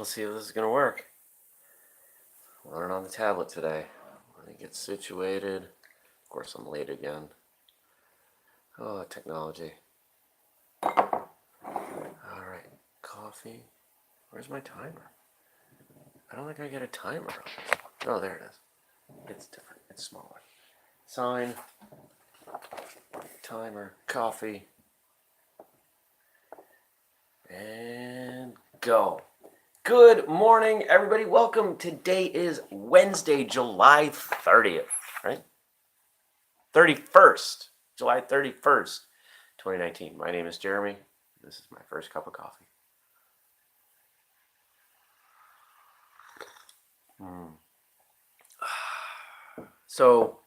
We'll see if this is going to work. Learn on the tablet today. Let me get situated. Of course, I'm late again. Oh, technology. Alright, coffee. Where's my timer? I don't think I get a timer. Oh, there it is. It's different. It's smaller. Sign. Timer. Coffee. And go. Good morning, everybody. Welcome. Today is Wednesday, July 30th, right? 31st. July 31st, 2019. My name is Jeremy. This is my first cup of coffee. So,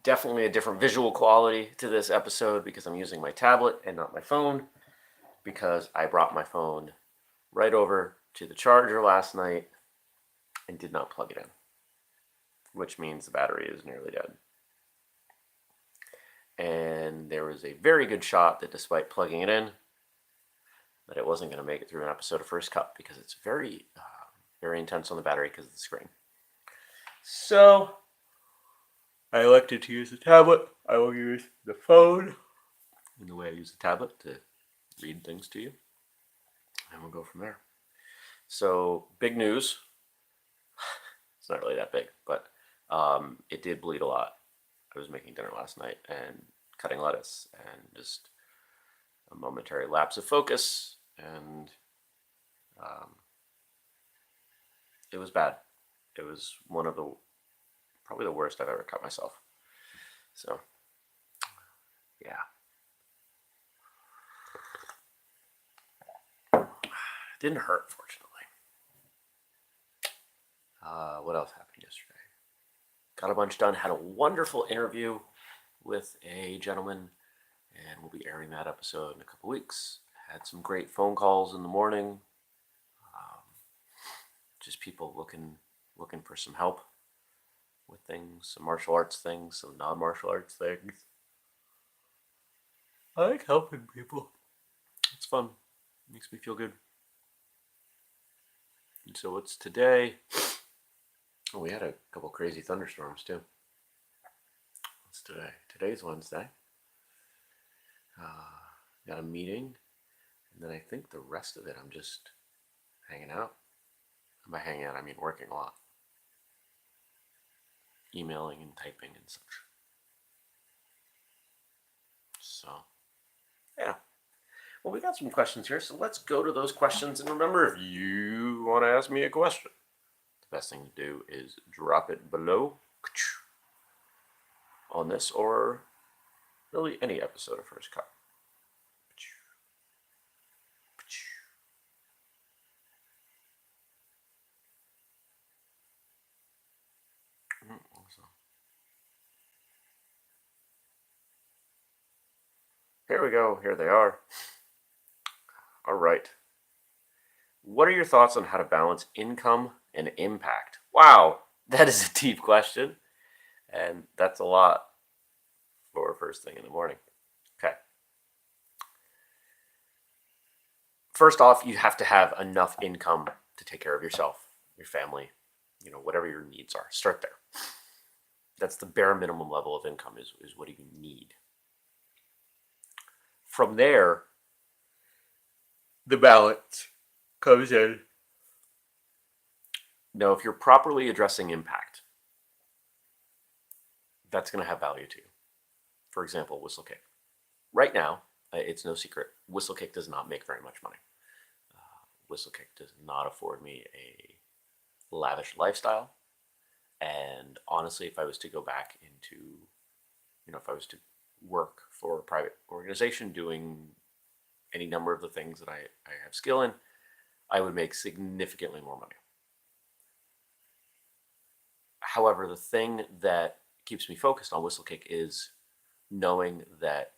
definitely a different visual quality to this episode because I'm using my tablet and not my phone, because I brought my phone right over to the charger last night and did not plug it in, which means the battery is nearly dead. And there was a very good shot that despite plugging it in, that it wasn't going to make it through an episode of First Cup because it's very intense on the battery because of the screen. So I elected to use the tablet. I will use the phone in the way I use the tablet to read things to you, and we'll go from there. So, big news. It's not really that big, but it did bleed a lot. I was making dinner last night and cutting lettuce, and just a momentary lapse of focus, and it was bad. It was one of probably the worst I've ever cut myself. So, yeah. It didn't hurt, fortunately. What else happened yesterday? Got a bunch done. Had a wonderful interview with a gentleman, and we'll be airing that episode in a couple weeks. Had some great phone calls in the morning. Just people looking for some help with things, some martial arts things, some non-martial arts things. I like helping people. It's fun. It makes me feel good. And so it's today. Oh, we had a couple crazy thunderstorms too. What's today? Today's Wednesday. Got a meeting, and then I think the rest of it I'm just hanging out. And by hanging out, I mean working a lot. Emailing and typing and such. So, yeah. Well, we got some questions here, so let's go to those questions. And remember, if you want to ask me a question, the best thing to do is drop it below on this or really any episode of First Cup. Here we go. Here they are. All right. What are your thoughts on how to balance income and impact? Wow, that is a deep question. And that's a lot for first thing in the morning. Okay. First off, you have to have enough income to take care of yourself, your family, whatever your needs are. Start there. That's the bare minimum level of income is what do you need. From there, the balance comes in. Now, if you're properly addressing impact, that's going to have value to you. For example, whistlekick. Right now, it's no secret, whistlekick does not make very much money. Whistlekick does not afford me a lavish lifestyle. And honestly, if I was to go back into, if I was to work for a private organization doing any number of the things that I have skill in, I would make significantly more money. However, the thing that keeps me focused on whistlekick is knowing that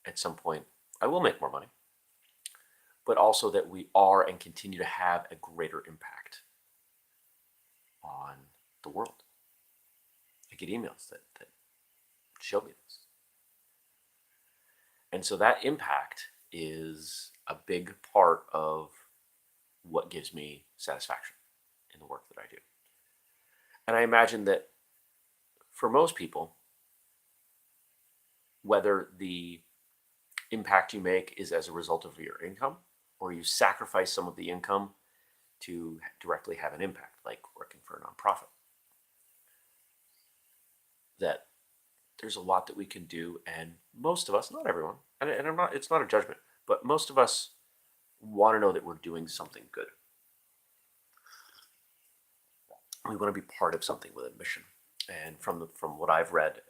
at some point I will make more money, but also that we are and continue to have a greater impact on the world. I get emails that show me this. And so that impact is a big part of what gives me satisfaction in the work that I do. And I imagine that for most people, whether the impact you make is as a result of your income or you sacrifice some of the income to directly have an impact, like working for a nonprofit, that there's a lot that we can do. And most of us, not everyone, and I'm not, it's not a judgment, but most of us want to know that we're doing something good. We want to be part of something with a mission. And from what I've read,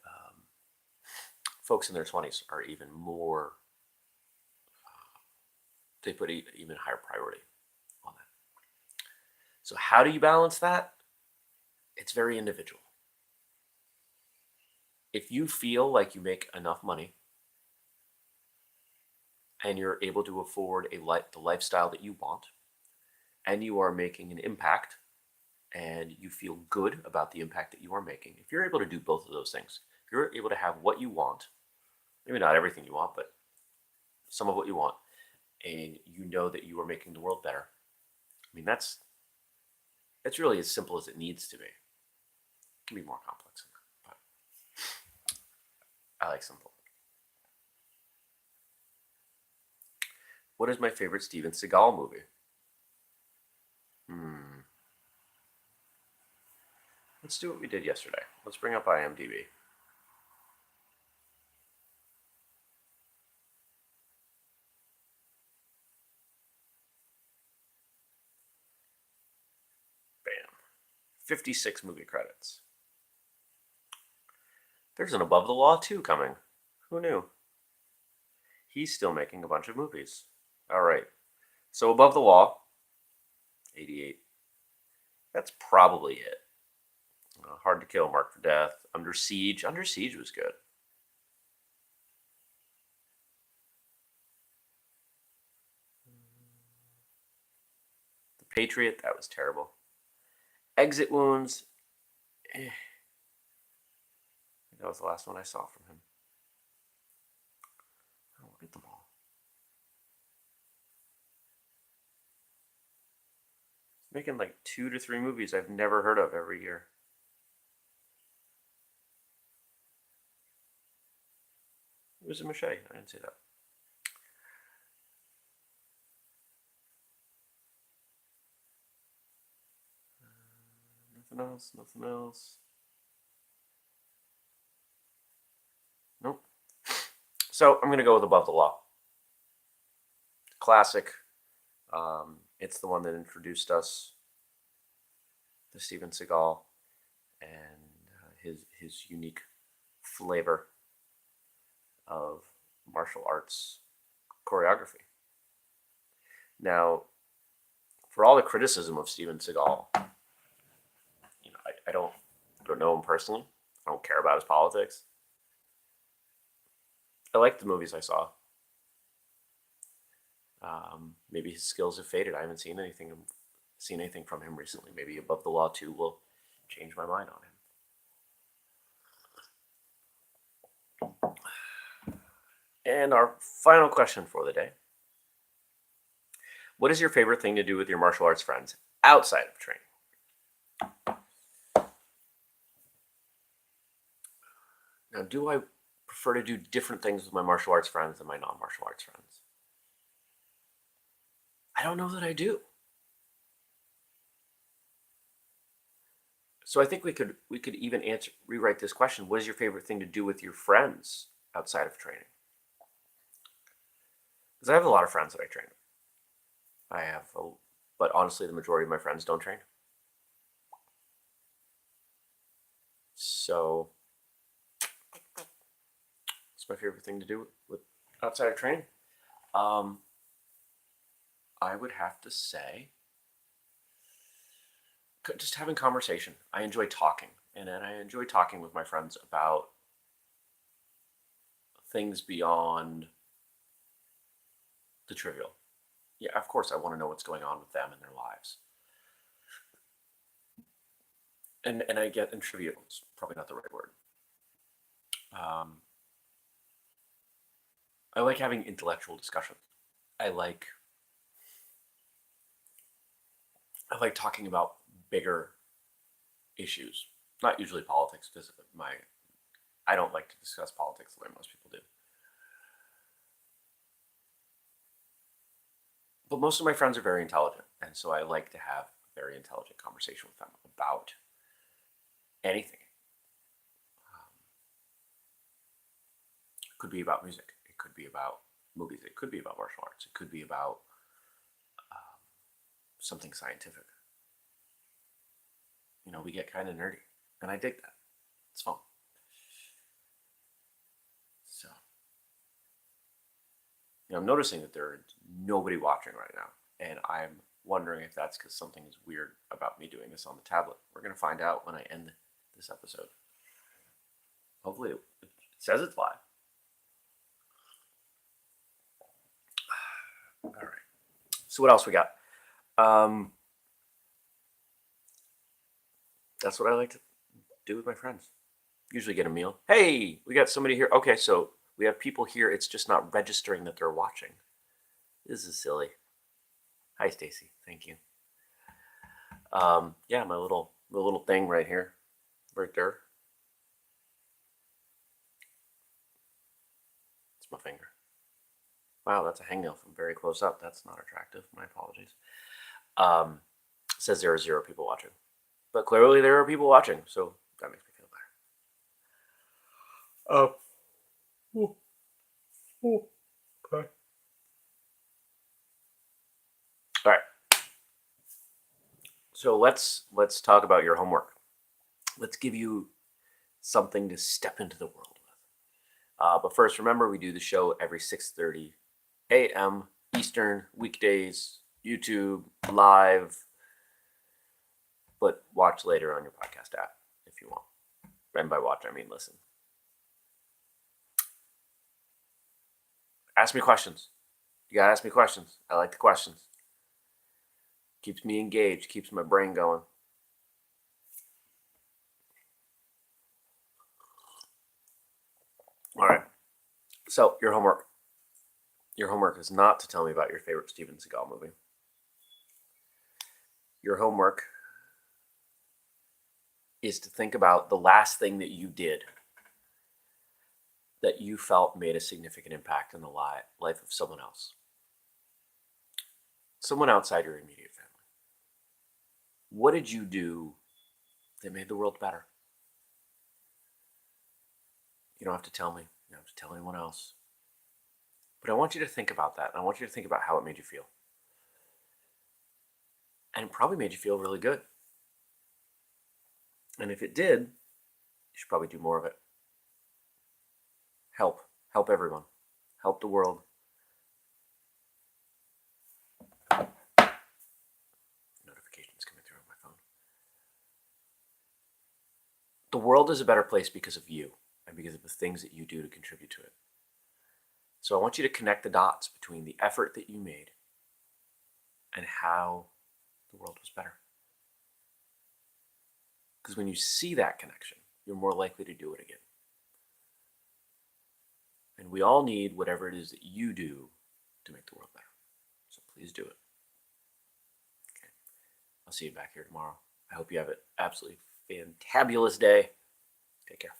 folks in their 20s are even more, they put even higher priority on that. So how do you balance that? It's very individual. If you feel like you make enough money and you're able to afford the lifestyle that you want, and you are making an impact, and you feel good about the impact that you are making, if you're able to do both of those things, if you're able to have what you want, maybe not everything you want, but some of what you want, and you know that you are making the world better, I mean, that's really as simple as it needs to be. It can be more complex than that, but I like simple. What is my favorite Steven Seagal movie? Let's do what we did yesterday. Let's bring up IMDb. Bam. 56 movie credits. There's an Above the Law 2 coming. Who knew? He's still making a bunch of movies. All right. So Above the Law, 88. That's probably it. Hard to Kill, Marked for Death, Under Siege. Under Siege was good. The Patriot, that was terrible. Exit Wounds, that was the last one I saw from him. I'll look at them all. He's making like 2 to 3 movies I've never heard of every year. It was a Machete. I didn't say that. Nothing else. Nothing else. Nope. So I'm going to go with Above the Law. Classic. It's the one that introduced us to Steven Seagal and his unique flavor of martial arts choreography. Now, for all the criticism of Steven Seagal, I don't know him personally. I don't care about his politics. I like the movies I saw. Maybe his skills have faded. I haven't seen anything from him recently. Maybe Above the Law 2 will change my mind on him. And our final question for the day. What is your favorite thing to do with your martial arts friends outside of training? Now, do I prefer to do different things with my martial arts friends than my non-martial arts friends? I don't know that I do. So I think we could even rewrite this question. What is your favorite thing to do with your friends outside of training? Because I have a lot of friends that I train. But honestly, the majority of my friends don't train. So it's my favorite thing to do with outside of training. I would have to say just having conversation. I enjoy talking, and I enjoy talking with my friends about things beyond the trivial. Yeah, of course, I want to know what's going on with them in their lives. And I get, and trivial is probably not the right word. I like having intellectual discussions. I like I like talking about bigger issues, not usually politics, because I don't like to discuss politics the way most people do. But most of my friends are very intelligent, and so I like to have a very intelligent conversation with them about anything. It could be about music. It could be about movies. It could be about martial arts. It could be about something scientific. We get kind of nerdy, and I dig that. It's fun. So, I'm noticing that there's nobody watching right now, and I'm wondering if that's because something is weird about me doing this on the tablet. We're going to find out when I end this episode. Hopefully it says it's live. All right. So what else we got? That's what I like to do with my friends. Usually get a meal. Hey, we got somebody here. Okay, so we have people here. It's just not registering that they're watching. This is silly. Hi, Stacy. Thank you. Yeah, my little thing right here, right there. It's my finger. Wow, that's a hangnail from very close up. That's not attractive. My apologies. It says there are 0 people watching, but clearly there are people watching, so that makes me feel better. Okay. All right. So let's talk about your homework. Let's give you something to step into the world with. But first, remember we do the show every 6:30 a.m. Eastern, weekdays, YouTube, live, but watch later on your podcast app if you want. And by watch, I mean listen. Ask me questions. You gotta ask me questions. I like the questions. Keeps me engaged, keeps my brain going. All right. So your homework. Your homework is not to tell me about your favorite Steven Seagal movie. Your homework is to think about the last thing that you did that you felt made a significant impact in the life of someone else. Someone outside your immediate family. What did you do that made the world better? You don't have to tell me. You don't have to tell anyone else. But I want you to think about that. I want you to think about how it made you feel. And it probably made you feel really good. And if it did, you should probably do more of it. Help everyone. Help the world. Notifications coming through on my phone. The world is a better place because of you and because of the things that you do to contribute to it. So I want you to connect the dots between the effort that you made and how the world was better. Because when you see that connection, you're more likely to do it again. And we all need whatever it is that you do to make the world better. So please do it. Okay. I'll see you back here tomorrow. I hope you have an absolutely fantabulous day. Take care.